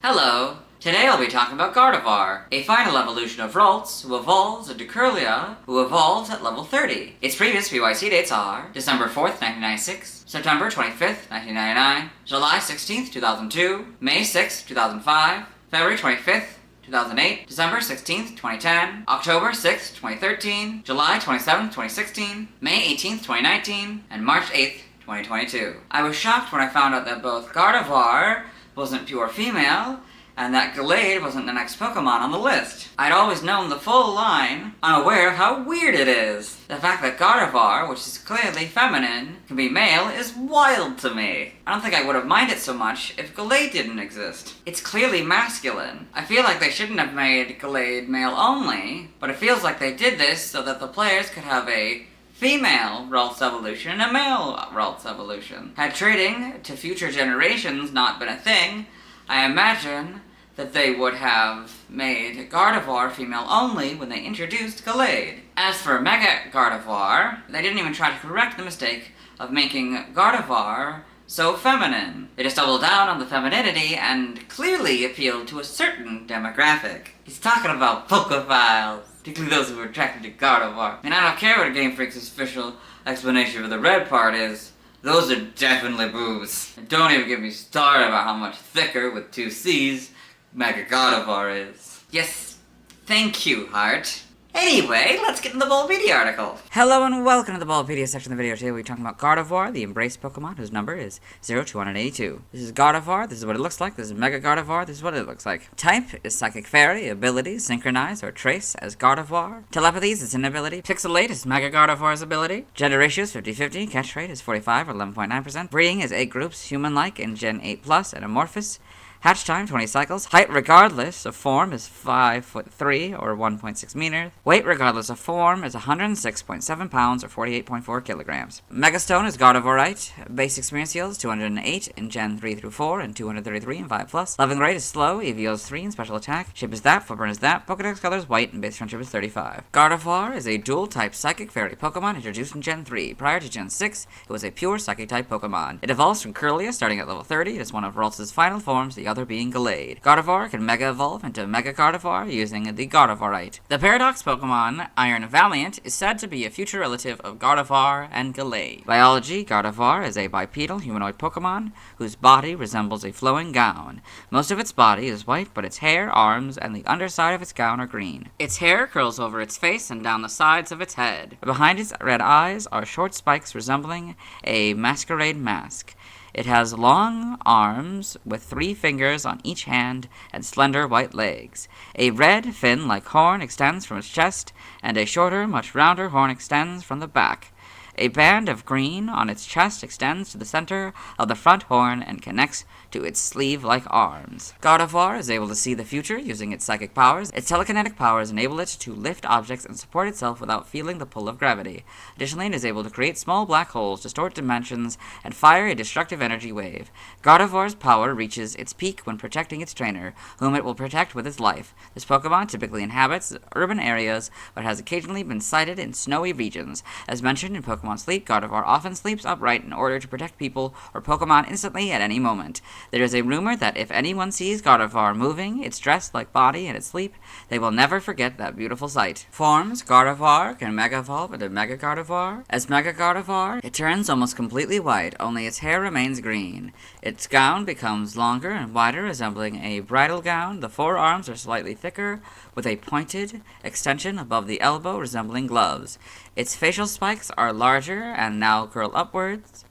Hello! Today I'll be talking about Gardevoir, a final evolution of Ralts, who evolves into Curlia, who evolves at level 30. Its previous PYC dates are December 4th, 1996, September 25th, 1999, July 16th, 2002, May 6th, 2005, February 25th, 2008, December 16th, 2010, October 6th, 2013, July 27th, 2016, May 18th, 2019, and March 8th, 2022. I was shocked when I found out that both Gardevoir wasn't pure female, and that Gallade wasn't the next Pokemon on the list. I'd always known the full line, unaware of how weird it is. The fact that Gardevoir, which is clearly feminine, can be male is wild to me. I don't think I would have minded so much if Gallade didn't exist. It's clearly masculine. I feel like they shouldn't have made Gallade male only, but it feels like they did this so that the players could have a female Ralts evolution and a male Ralts evolution. Had trading to future generations not been a thing, I imagine that they would have made Gardevoir female only when they introduced Gallade. As for Mega Gardevoir, they didn't even try to correct the mistake of making Gardevoir so feminine. They just doubled down on the femininity and clearly appealed to a certain demographic. He's talking about Poképhiles, particularly those who are attracted to Gardevoir. And I don't care what Game Freak's official explanation for the red part is. Those are definitely boobs. And don't even get me started about how much thicker, with two C's, Mega Gardevoir is. Yes, thank you, Heart. Anyway, let's get into the Bulbapedia article. Hello and welcome to the Bulbapedia section of the video. Today we're talking about Gardevoir, the embraced Pokemon whose number is 0282. This is Gardevoir, this is what it looks like. This is Mega Gardevoir, this is what it looks like. Type is Psychic Fairy, ability, Synchronize or Trace as Gardevoir. Telepathy is its inability. Pixelate is Mega Gardevoir's ability. Gender ratio is 50-50, catch rate is 45 or 11.9%. Breeding is 8 groups, human-like and Gen 8+, and amorphous. Hatch time, 20 cycles. Height regardless of form is 5'3" or 1.6 meters. Weight regardless of form is 106.7 pounds or 48.4 kilograms. Megastone is Gardevoirite. Base experience yields 208 in Gen 3 through 4 and 233 in 5+. Leveling rate is slow, EV yields 3 in special attack. Shape is that, footprint is that. Pokedex color is white and base friendship is 35. Gardevoir is a dual-type Psychic Fairy Pokemon introduced in Gen 3. Prior to Gen 6, it was a pure Psychic-type Pokemon. It evolves from Curlia starting at level 30. It is one of Ralts' final forms, the other being Gallade. Gardevoir can Mega Evolve into Mega Gardevoir using the Gardevoirite. The Paradox Pokemon, Iron Valiant, is said to be a future relative of Gardevoir and Gallade. Biology, Gardevoir is a bipedal humanoid Pokemon whose body resembles a flowing gown. Most of its body is white, but its hair, arms, and the underside of its gown are green. Its hair curls over its face and down the sides of its head. Behind its red eyes are short spikes resembling a masquerade mask. It has long arms with 3 fingers on each hand and slender white legs. A red fin-like horn extends from its chest, and a shorter, much rounder horn extends from the back. A band of green on its chest extends to the center of the front horn and connects to its sleeve-like arms. Gardevoir is able to see the future using its psychic powers. Its telekinetic powers enable it to lift objects and support itself without feeling the pull of gravity. Additionally, it is able to create small black holes, distort dimensions, and fire a destructive energy wave. Gardevoir's power reaches its peak when protecting its trainer, whom it will protect with its life. This Pokemon typically inhabits urban areas, but has occasionally been sighted in snowy regions. As mentioned in Pokemon Sleep, Gardevoir often sleeps upright in order to protect people or Pokemon instantly at any moment. There is a rumor that if anyone sees Gardevoir moving its dressed like body in its sleep, they will never forget that beautiful sight. Forms, Gardevoir can Mega Evolve into Mega Gardevoir. As Mega Gardevoir, it turns almost completely white, only its hair remains green. Its gown becomes longer and wider, resembling a bridal gown. The forearms are slightly thicker, with a pointed extension above the elbow, resembling gloves. Its facial spikes are larger and now curl upwards.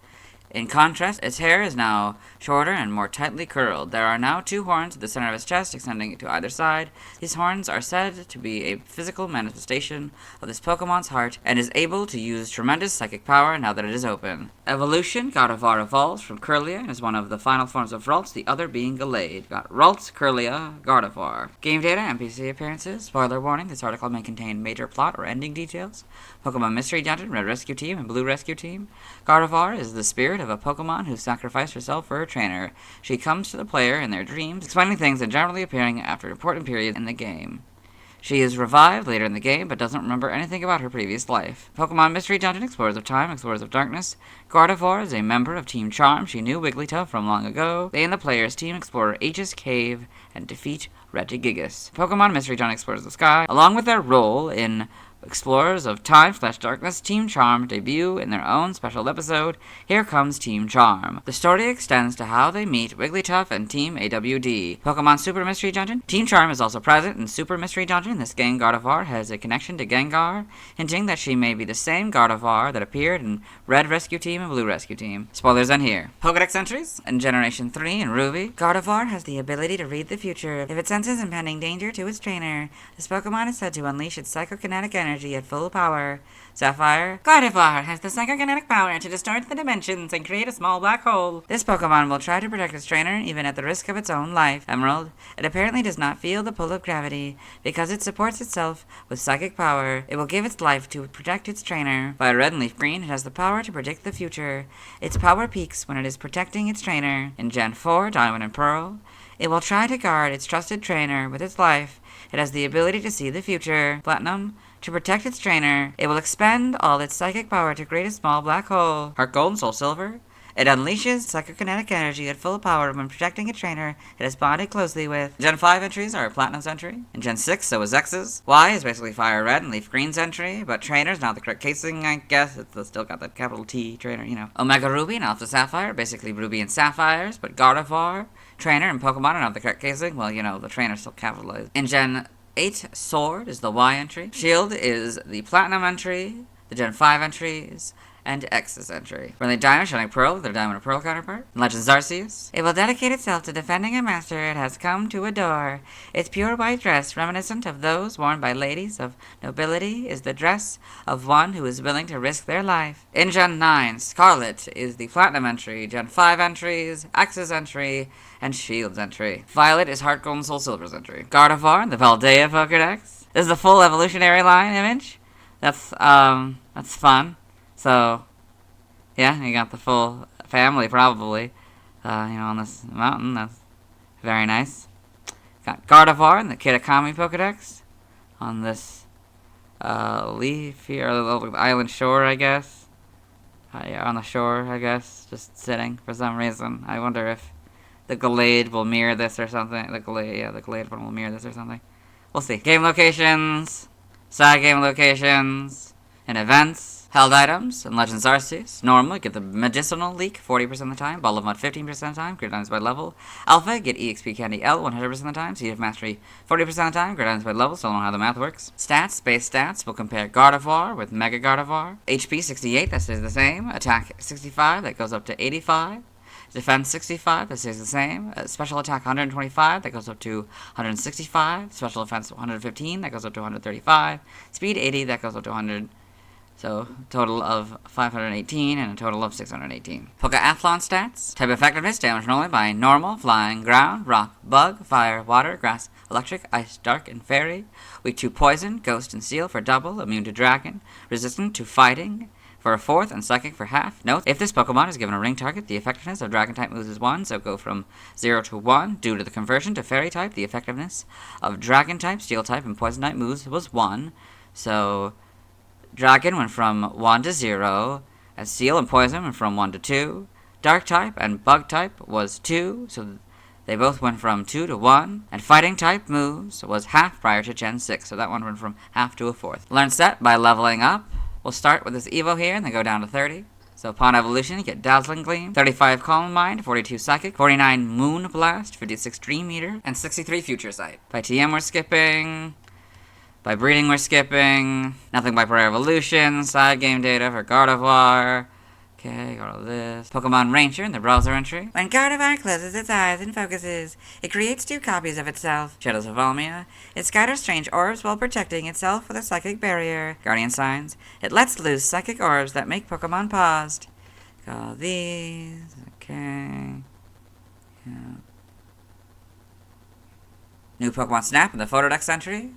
In contrast, its hair is now shorter and more tightly curled. There are now 2 horns at the center of its chest, extending to either side. These horns are said to be a physical manifestation of this Pokemon's heart, and is able to use tremendous psychic power now that it is open. Evolution, Gardevoir evolves from Curlia and is one of the final forms of Ralts, the other being Gallade. Got Ralts, Curlia, Gardevoir. Game data, NPC appearances. Spoiler warning, this article may contain major plot or ending details. Pokemon Mystery Dungeon, Red Rescue Team, and Blue Rescue Team. Gardevoir is the spirit of a Pokemon who sacrificed herself for her trainer. She comes to the player in their dreams, explaining things and generally appearing after important periods in the game. She is revived later in the game, but doesn't remember anything about her previous life. Pokemon Mystery Dungeon, Explorers of Time, Explorers of Darkness. Gardevoir is a member of Team Charm. She knew Wigglytuff from long ago. They and the players team explore H's Cave and defeat Regigigas. Pokemon Mystery Dungeon, Explorers of the Sky, along with their role in Explorers of Time/Darkness, Team Charm debut in their own special episode, Here Comes Team Charm. The story extends to how they meet Wigglytuff and Team AWD. Pokemon Super Mystery Dungeon. Team Charm is also present in Super Mystery Dungeon. In this game, Gardevoir has a connection to Gengar, hinting that she may be the same Gardevoir that appeared in Red Rescue Team and Blue Rescue Team. Spoilers in here. Pokedex entries. In Generation 3 in Ruby, Gardevoir has the ability to read the future. If it senses impending danger to its trainer, this Pokemon is said to unleash its psychokinetic energy at full power. Sapphire. Gardevoir has the psychokinetic power to distort the dimensions and create a small black hole. This Pokemon will try to protect its trainer even at the risk of its own life. Emerald. It apparently does not feel the pull of gravity. Because it supports itself with psychic power, it will give its life to protect its trainer. By Red and Leaf Green, it has the power to predict the future. Its power peaks when it is protecting its trainer. In Gen 4, Diamond and Pearl, it will try to guard its trusted trainer with its life. It has the ability to see the future. Platinum. To protect its trainer, it will expend all its psychic power to create a small black hole. Heart Gold and Soul Silver. It unleashes psychokinetic energy at full power when protecting a trainer it has bonded closely with. Gen 5 entries are Platinum's entry. In Gen 6, so is X's. Y is basically Fire Red and Leaf Green's entry, but trainer's not the correct casing, I guess. It's still got that capital T trainer, you know. Omega Ruby and Alpha Sapphire, basically Ruby and Sapphires, but Gardevoir, trainer, and Pokemon are not the correct casing. Well, you know, the trainer's still capitalized. In Gen 8, Sword is the Y entry. Shield is the Platinum entry, the Gen 5 entries, and X's entry. When they Diamond, Shining Pearl, their Diamond and Pearl counterpart. In Legends Arceus, it will dedicate itself to defending a master it has come to adore. Its pure white dress, reminiscent of those worn by ladies of nobility, is the dress of one who is willing to risk their life. In Gen 9, Scarlet is the Platinum entry, Gen 5 entries, X's entry, and Shield's entry. Violet is Heart Gold and Soul Silver's entry. Gardevoir, the Paldea Pokedex. This is the full evolutionary line image. That's fun. So, yeah, you got the full family, probably, on this mountain. That's very nice. Got Gardevoir and the Kitakami Pokedex on this leafy, or island shore, I guess. Yeah, on the shore, I guess, just sitting for some reason. I wonder if the Glade will mirror this or something. The Glade one will mirror this or something. We'll see. Game locations, side game locations, and events. Held items in Legends Arceus. Normal, get the Medicinal Leak 40% of the time. Ball of Mud 15% of the time. Grid items by level. Alpha, get EXP Candy L 100% of the time. Seed of Mastery 40% of the time. Grid items by level, still don't know how the math works. Stats, base stats. We'll compare Gardevoir with Mega Gardevoir. HP 68, that stays the same. Attack 65, that goes up to 85. Defense 65, that stays the same. Special attack 125, that goes up to 165. Special defense 115, that goes up to 135. Speed 80, that goes up to 100. So, total of 518 and a total of 618. Pokeathlon stats. Type effectiveness, damage only by normal, flying, ground, rock, bug, fire, water, grass, electric, ice, dark, and fairy. Weak to poison, ghost, and steel for double, immune to dragon, resistant to fighting for a fourth, and psychic for half. Note, if this Pokemon is given a ring target, the effectiveness of dragon type moves is 1, so go from 0 to 1. Due to the conversion to fairy type, the effectiveness of dragon type, steel type, and poison type moves was 1, so Dragon went from 1 to 0, and Steel and Poison went from 1 to 2. Dark type and Bug type was 2, so they both went from 2 to 1. And Fighting type moves was half prior to Gen 6, so that one went from half to a fourth. Learn set by leveling up. We'll start with this Evo here, and then go down to 30. So upon evolution, you get Dazzling Gleam, 35 Calm Mind, 42 Psychic, 49 Moon Blast, 56 Dream Eater, and 63 Future Sight. By TM we're skipping. By breeding, we're skipping. Nothing by Prayer Evolution. Side game data for Gardevoir. Okay, got all this. Pokemon Ranger in the browser entry. When Gardevoir closes its eyes and focuses, it creates 2 copies of itself. Shadows of Valmia. It scatters strange orbs while protecting itself with a psychic barrier. Guardian Signs. It lets loose psychic orbs that make Pokemon paused. Got all these. Okay. Yeah. New Pokemon Snap in the Photodex entry.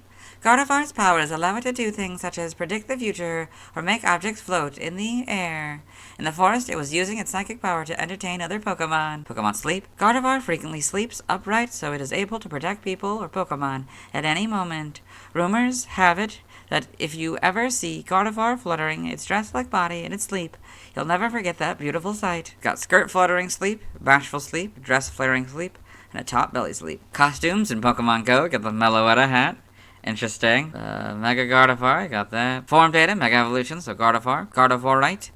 Gardevoir's powers allow it to do things such as predict the future or make objects float in the air. In the forest, it was using its psychic power to entertain other Pokemon. Pokemon sleep. Gardevoir frequently sleeps upright so it is able to protect people or Pokemon at any moment. Rumors have it that if you ever see Gardevoir fluttering its dress-like body in its sleep, you'll never forget that beautiful sight. Got skirt fluttering sleep, bashful sleep, dress flaring sleep, and a top belly sleep. Costumes in Pokemon Go, get the Meloetta hat. Interesting. Mega Gardevoir, got that. Form data, Mega Evolution, so Gardevoir. Gardevoirite,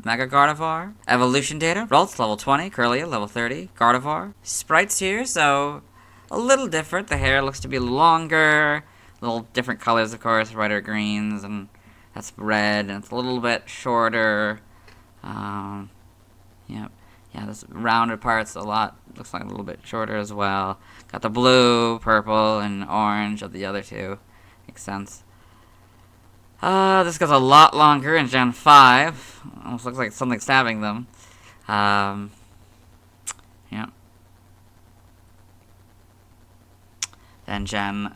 Mega Gardevoir. Evolution data, Ralts level 20, Curlia level 30, Gardevoir. Sprites here, so a little different. The hair looks to be longer. Little different colors, of course, red or greens, and that's red, and it's a little bit shorter. Yep. Yeah, this rounded part's looks like a little bit shorter as well. Got the blue, purple, and orange of the other two. Makes sense. This goes a lot longer in Gen 5. Almost looks like something stabbing them. Yep. Then Gen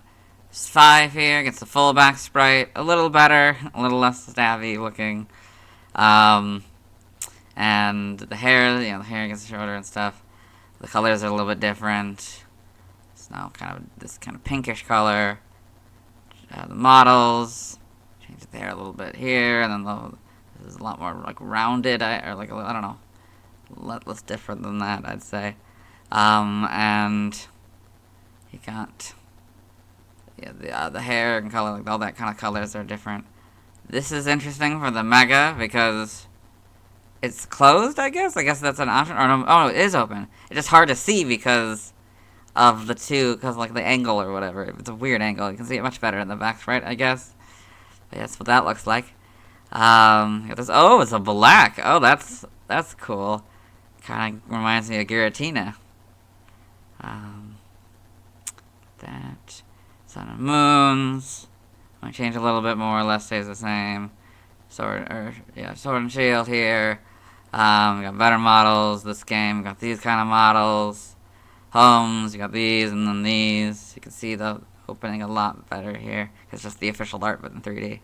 5 here gets the full back sprite. A little better, a little less stabby looking. And the hair, the hair gets shorter and stuff. The colors are a little bit different. It's now this kind of pinkish color. The models change the hair a little bit here, and then this is a lot more like rounded, or like I don't know, less different than that, I'd say. And you got the hair and color, like all that kind of colors are different. This is interesting for the Mega because it's closed, I guess. I guess that's an option. Or no, oh, it is open. It's just hard to see because of the two, because like the angle or whatever. It's a weird angle. You can see it much better in the back sprite, I guess. But yeah, that's what that looks like. Oh, it's a black. Oh, that's cool. Kind of reminds me of Giratina. That Sun and Moons. Might change a little bit more, less stays the same. Sword and Shield here. We got better models this game. We got these kind of models. Homes, you got these and then these. You can see the opening a lot better here. It's just the official art, but in 3D.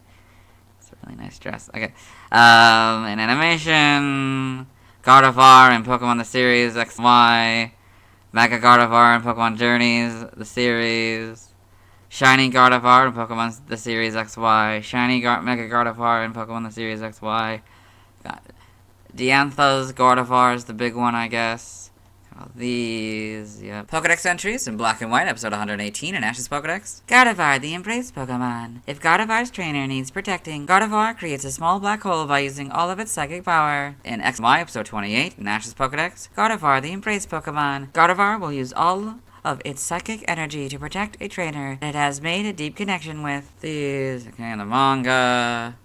It's a really nice dress. Okay. In animation, Gardevoir in Pokemon the Series XY. Mega Gardevoir in Pokemon Journeys, the series. Shiny Gardevoir in Pokemon the Series XY. Shiny Mega Gardevoir in Pokemon the Series XY. Got Diantha's Gardevoir is the big one, I guess. All these, yep. Pokedex entries in black and white, episode 118 in Ash's Pokedex. Gardevoir, the embraced Pokemon. If Gardevoir's trainer needs protecting, Gardevoir creates a small black hole by using all of its psychic power. In XY, episode 28 in Ash's Pokedex. Gardevoir, the embraced Pokemon. Gardevoir will use all of its psychic energy to protect a trainer that it has made a deep connection with. These, okay, in the manga.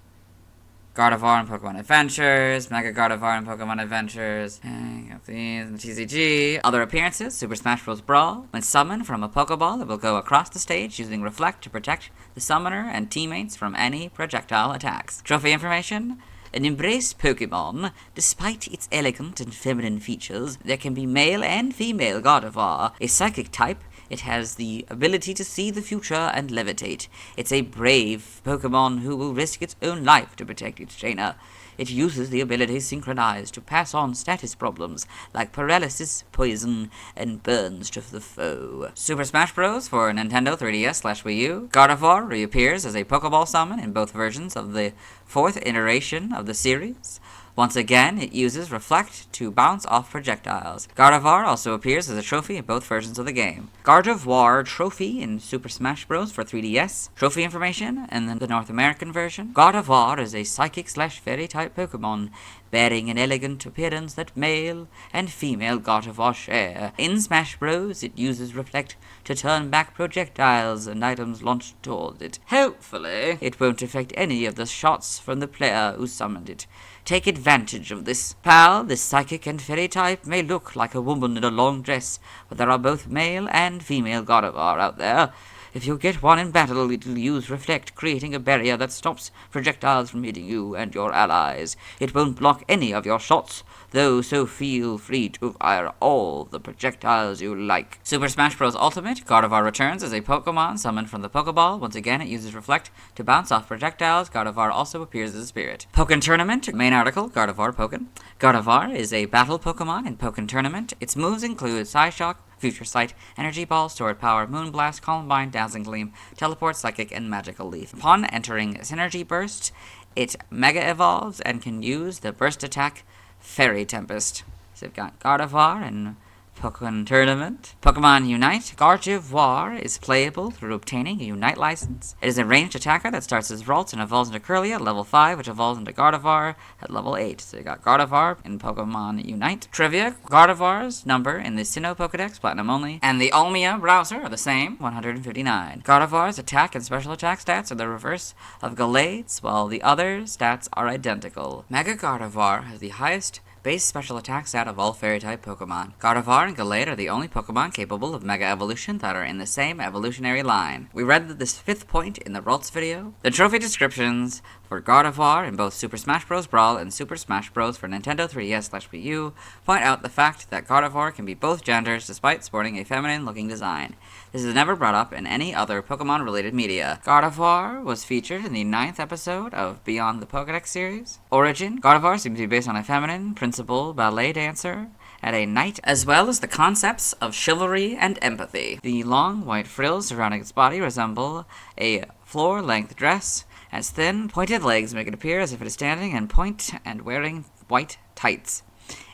Gardevoir in Pokemon Adventures, Mega Gardevoir in Pokemon Adventures, got these in TCG. Other appearances, Super Smash Bros. Brawl. When summoned from a Pokeball, it will go across the stage using Reflect to protect the summoner and teammates from any projectile attacks. Trophy information. An embraced Pokemon, despite its elegant and feminine features, there can be male and female Gardevoir. A psychic type, it has the ability to see the future and levitate. It's a brave Pokemon who will risk its own life to protect its trainer. It uses the ability Synchronized to pass on status problems like paralysis, poison, and burns to the foe. Super Smash Bros. For Nintendo 3DS/Wii U. Gardevoir reappears as a Pokeball summon in both versions of the 4th iteration of the series. Once again, it uses Reflect to bounce off projectiles. Gardevoir also appears as a trophy in both versions of the game. Gardevoir Trophy in Super Smash Bros. For 3DS. Trophy information in the North American version. Gardevoir is a Psychic/Fairy-type Pokemon, bearing an elegant appearance that male and female Gardevoir share. In Smash Bros., it uses Reflect to turn back projectiles and items launched towards it. Hopefully, it won't affect any of the shots from the player who summoned it. Take advantage of this. Pal, this psychic and fairy type may look like a woman in a long dress, but there are both male and female Gardevoir out there. If you get one in battle, it'll use Reflect, creating a barrier that stops projectiles from hitting you and your allies. It won't block any of your shots, though, so feel free to fire all the projectiles you like. Super Smash Bros. Ultimate, Gardevoir returns as a Pokemon summoned from the Pokeball. Once again, it uses Reflect to bounce off projectiles. Gardevoir also appears as a spirit. Pokken Tournament, main article, Gardevoir Pokken. Gardevoir is a battle Pokemon in Pokken Tournament. Its moves include Psyshock, Future Sight, Energy Ball, Stored Power, Moonblast, Columbine, Dazzling Gleam, Teleport, Psychic, and Magical Leaf. Upon entering Synergy Burst, it Mega Evolves and can use the burst attack Fairy Tempest. So we've got Gardevoir and Pokémon Tournament. Pokemon Unite. Gardevoir is playable through obtaining a Unite license. It is a ranged attacker that starts as Ralts and evolves into Curlia at level 5, which evolves into Gardevoir at level 8. So you got Gardevoir in Pokemon Unite. Trivia. Gardevoir's number in the Sinnoh Pokedex, Platinum only, and the Olmia browser are the same, 159. Gardevoir's attack and special attack stats are the reverse of Gallade's, while the other stats are identical. Mega Gardevoir has the highest base special attack stat of all Fairy-type Pokemon. Gardevoir and Gallade are the only Pokemon capable of Mega Evolution that are in the same evolutionary line. We read this fifth point in the Ralts video. The trophy descriptions for Gardevoir in both Super Smash Bros. Brawl and Super Smash Bros. For Nintendo 3DS/Wii U point out the fact that Gardevoir can be both genders despite sporting a feminine-looking design. This is never brought up in any other Pokemon-related media. Gardevoir was featured in the 9th episode of Beyond the Pokedex series. Origin. Gardevoir seems to be based on a feminine, principal ballet dancer and a knight, as well as the concepts of chivalry and empathy. The long white frills surrounding its body resemble a floor-length dress, and its thin, pointed legs make it appear as if it is standing and wearing white tights.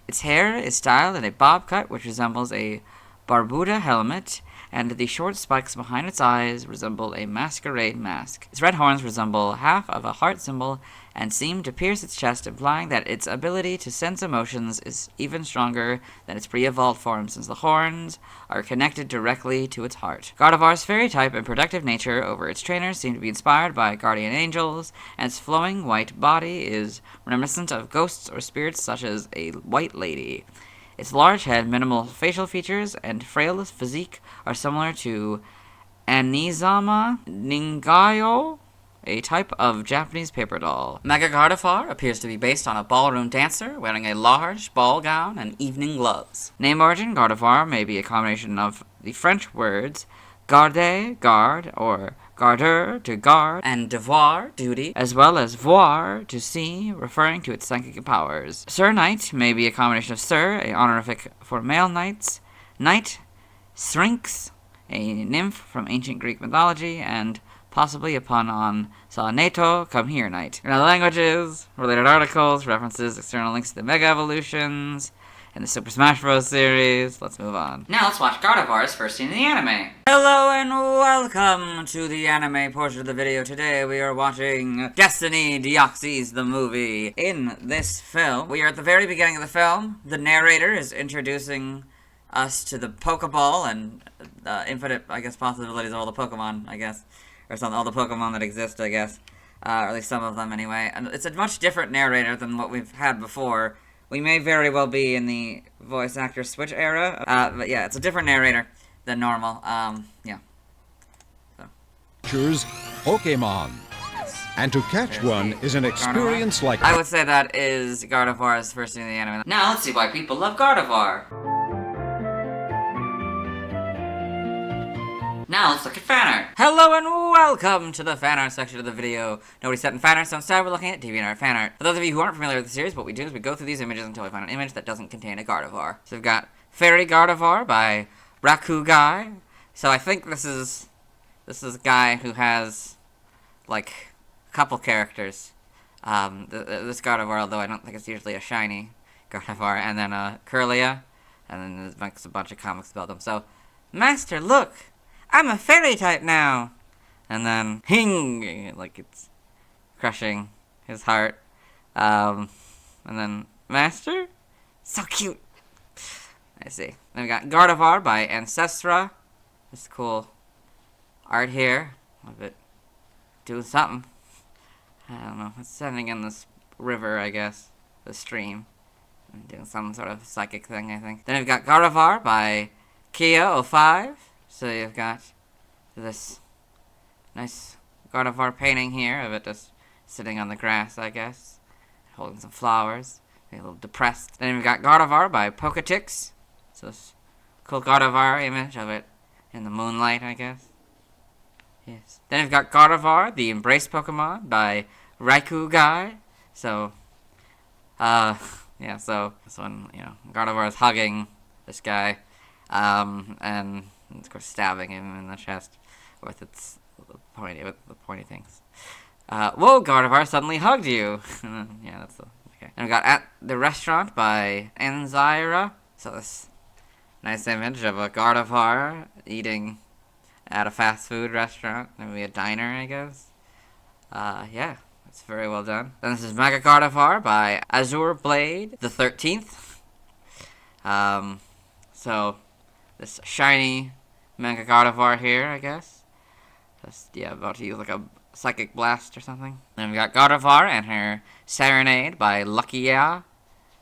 Its hair is styled in a bob cut, which resembles a barbuda helmet, and the short spikes behind its eyes resemble a masquerade mask. Its red horns resemble half of a heart symbol and seem to pierce its chest, implying that its ability to sense emotions is even stronger than its pre-evolved form, since the horns are connected directly to its heart. Gardevoir's fairy type and protective nature over its trainers seem to be inspired by guardian angels, and its flowing white body is reminiscent of ghosts or spirits such as a white lady. Its large head, minimal facial features, and frail physique are similar to Anizama Ningayo, a type of Japanese paper doll. Mega Gardevoir appears to be based on a ballroom dancer wearing a large ball gown and evening gloves. Name origin. Gardevoir may be a combination of the French words garde, guard, or garder, to guard, and devoir, duty, as well as voir, to see, referring to its psychic powers. Sir Knight may be a combination of Sir, a honorific for male knights, Knight, Syrinx, a nymph from ancient Greek mythology, and possibly a pun on Salaneto, come here, Knight. In other languages, related articles, references, external links to the Mega Evolutions, in the Super Smash Bros. Series. Let's move on. Now let's watch Gardevoir's first scene in the anime. Hello and welcome to the anime portion of the video. Today we are watching Destiny Deoxys the movie. In this film, we are at the very beginning of the film. The narrator is introducing us to the Pokeball and infinite, I guess, possibilities of all the Pokemon, I guess. Or something, all the Pokemon that exist, I guess. Or at least some of them, anyway. And it's a much different narrator than what we've had before. We may very well be in the voice actor switch era. But yeah, it's a different narrator than normal. Yeah. So. Choose Pokémon. And to catch one is an experience like... I would say that is Gardevoir's first scene in the anime. Now let's see why people love Gardevoir. Now let's look at fan art. Hello and welcome to the fan art section of the video. Nobody set in fan art, so instead we're looking at DeviantArt fan art. For those of you who aren't familiar with the series, what we do is we go through these images until we find an image that doesn't contain a Gardevoir. So we've got Fairy Gardevoir by Raku Guy. So I think this is a guy who has like a couple characters. This Gardevoir, although I don't think it's usually a shiny Gardevoir, and then Curlia, and then there's a bunch of comics about them. So, Master, look! I'm a fairy type now! And then, hing! Like it's crushing his heart. And then, Master? So cute! I see. Then we got Gardevoir by Ancestra. This cool art here of it doing something. I don't know. It's sending in this river, I guess. The stream. And doing some sort of psychic thing, I think. Then we've got Gardevoir by Kia05. So you've got this nice Gardevoir painting here of it just sitting on the grass, I guess, holding some flowers, maybe a little depressed. Then we've got Gardevoir by Poketix. So this cool Gardevoir image of it in the moonlight, I guess. Yes. Then we've got Gardevoir, the Embrace Pokemon by Raikou Guy. So, yeah, so this one, Gardevoir is hugging this guy, and of course stabbing him in the chest with its pointy things. Whoa, Gardevoir suddenly hugged you. Yeah, that's okay. And we got At the Restaurant by Anzyra. So this nice image of a Gardevoir eating at a fast food restaurant, maybe a diner, I guess. Yeah, that's very well done. Then this is Mega Gardevoir by Azure Blade the 13th. So this shiny Mega Gardevoir here, I guess. Just, about to use like a Psychic Blast or something. Then we got Gardevoir and her Serenade by Luckia.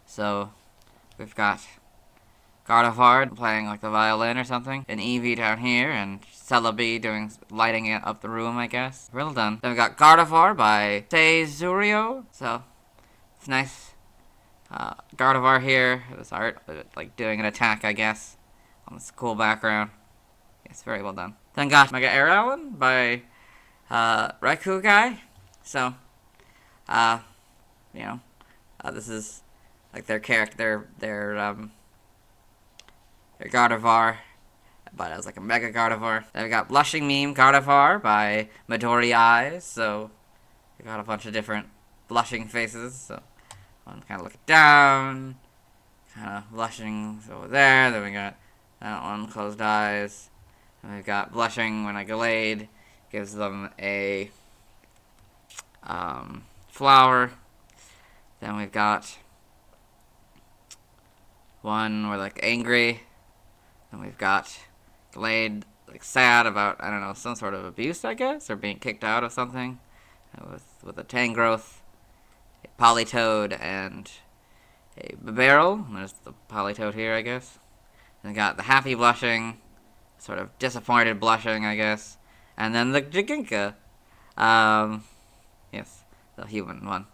So we've got Gardevoir playing like the violin or something. An Eevee down here and Celebi lighting it up the room, I guess. Well done. Then we got Gardevoir by Seizurio. So it's nice. Gardevoir here. This art, like doing an attack, I guess, on this cool background. It's very well done. Then got Mega Airallen by Raikou Guy. So, this is like their character, their Gardevoir, but as like a Mega Gardevoir. Then we got Blushing Meme Gardevoir by Midori Eyes. So we got a bunch of different blushing faces. So one kind of looking down, kind of blushing over there. Then we got that one, closed eyes. And we've got blushing when I Glade, gives them a flower. Then we've got one where like angry. Then we've got Glade like sad about, I don't know, some sort of abuse, I guess, or being kicked out of something. With a Tangrowth, a Politoed, and a Barrel. There's the Politoed here, I guess. Then got the happy blushing, sort of disappointed blushing, I guess. And then the Jiginka. Yes, the human one.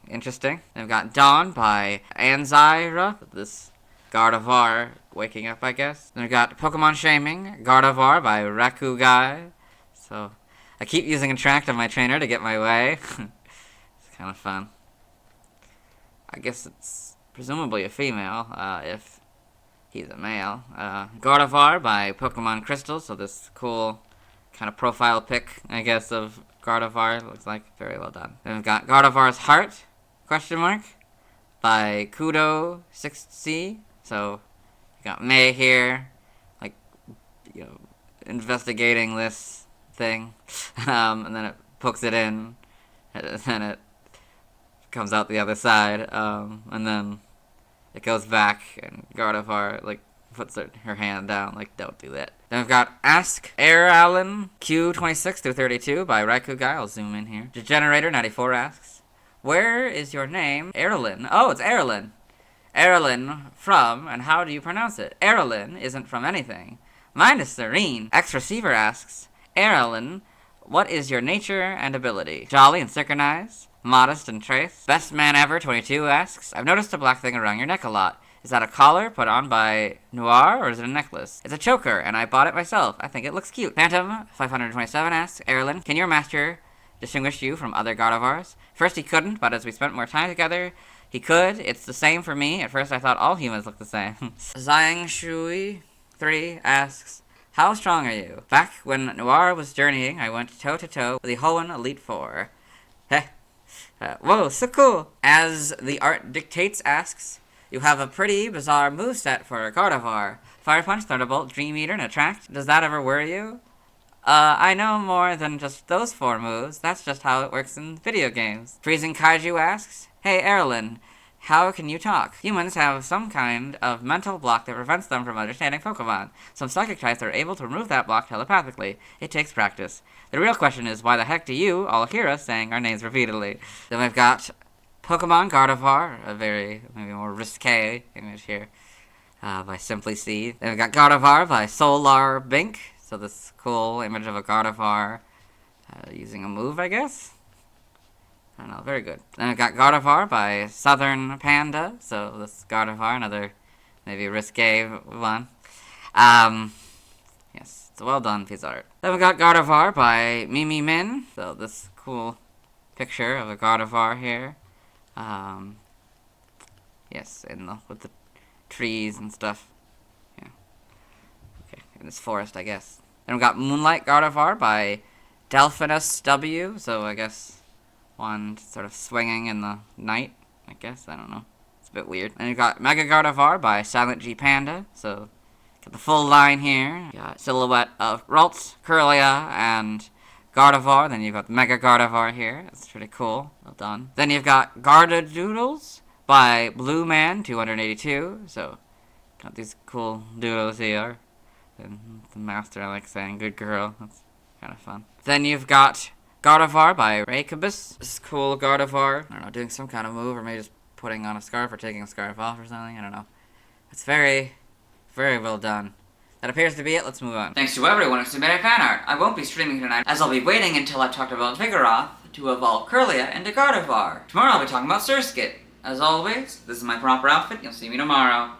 Interesting. Then we've got Dawn by Anzyra. This Gardevoir waking up, I guess. Then we've got Pokemon Shaming Gardevoir by Raikou Guy. So I keep using Attract on my trainer to get my way. It's kind of fun. I guess it's presumably a female, if he's a male. Gardevoir by Pokemon Crystal, so this cool kind of profile pic, I guess, of Gardevoir. Looks like very well done. Then we've got Gardevoir's Heart, by Kudo 6C. So you got May here, like, investigating this thing, and then it pokes it in, and then it comes out the other side, and then it goes back, and Gardevoir, like, puts her hand down, like, don't do that. Then we've got Ask Airallen Q26 through 32 by Raikou Guy. I'll zoom in here. Degenerator94 asks, where is your name? Airallen. Oh, it's Airallen. Airallen from, and how do you pronounce it? Airallen isn't from anything. Mine is Serene. X-Receiver asks, Airallen, what is your nature and ability? Jolly and synchronized. Modest and trace. Best Man Ever 22 asks, I've noticed a black thing around your neck a lot. Is that a collar put on by Noir, or is it a necklace? It's a choker, and I bought it myself. I think it looks cute. Phantom 527 asks, Airallen, can your master distinguish you from other Gardevoirs? First he couldn't, but as we spent more time together, he could. It's the same for me. At first I thought all humans looked the same. Zhang Shui 3 asks, how strong are you? Back when Noir was journeying, I went toe-to-toe with the Hoenn Elite Four. Heh. Whoa, so cool! As the art dictates asks, you have a pretty bizarre moveset for a Gardevoir. Fire Punch, Thunderbolt, Dream Eater, and Attract. Does that ever worry you? I know more than just those 4 moves. That's just how it works in video games. Freezing Kaiju asks, hey Airallen, how can you talk? Humans have some kind of mental block that prevents them from understanding Pokemon. Some psychic types are able to remove that block telepathically. It takes practice. The real question is, why the heck do you all hear us saying our names repeatedly? Then we've got Pokemon Gardevoir, a very, maybe more risque image here, by Simply C. Then we've got Gardevoir by Solar Bink. So this cool image of a Gardevoir using a move, I guess? I don't know, very good. Then I've got Gardevoir by Southern Panda. So this Gardevoir, another maybe risque one. Yes, it's a well done piece of art. Then we got Gardevoir by Mimi Min. So this cool picture of a Gardevoir here. Yes, with the trees and stuff. Yeah. Okay, in this forest, I guess. Then we got Moonlight Gardevoir by Delphinus W. So I guess one sort of swinging in the night. I guess, I don't know. It's a bit weird. Then you got Mega Gardevoir by Silent G Panda. So got the full line here. Got silhouette of Ralts, Curlia, and Gardevoir. Then you've got Mega Gardevoir here. That's pretty cool. Well done. Then you've got Gardedoodles by Blue Man 282. So got these cool doodles here. And the master, I like saying, good girl. That's kind of fun. Then you've got Gardevoir by Raykabus. This is cool Gardevoir. I don't know, doing some kind of move, or maybe just putting on a scarf or taking a scarf off or something. I don't know. It's very, very well done. That appears to be it. Let's move on. Thanks to everyone who submitted fan art. I won't be streaming tonight, as I'll be waiting until I've talked about Vigoroth to evolve Curlia into Gardevoir. Tomorrow I'll be talking about Surskit. As always, this is my proper outfit. You'll see me tomorrow.